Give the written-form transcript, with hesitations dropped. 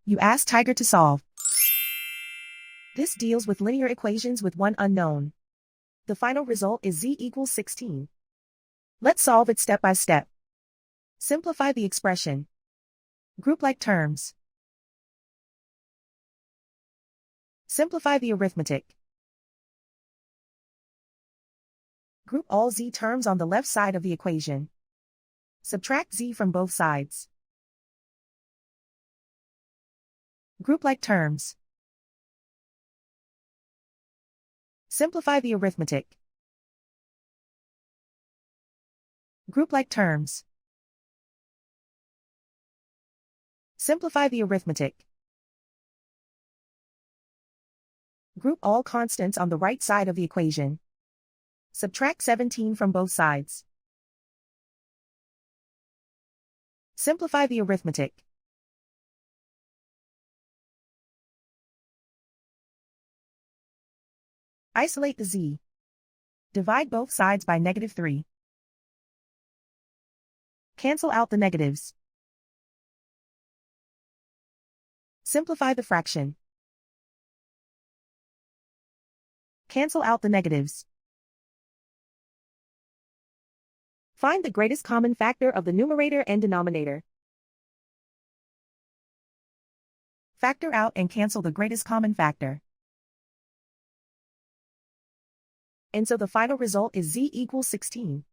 You ask Tiger to solve. This deals with linear equations with one unknown. The final result is z equals 16. Let's solve it step by step. Simplify the expression. Group like terms. Simplify the arithmetic. Group all z terms on the left side of the equation. Subtract z from both sides. Group like terms. Simplify the arithmetic. Group like terms. Simplify the arithmetic. Group all constants on the right side of the equation. Subtract 17 from both sides. Simplify the arithmetic. Isolate the z. Divide both sides by -3. Cancel out the negatives. Simplify the fraction. Cancel out the negatives. Find the greatest common factor of the numerator and denominator. Factor out and cancel the greatest common factor. And so the final result is z equals 16.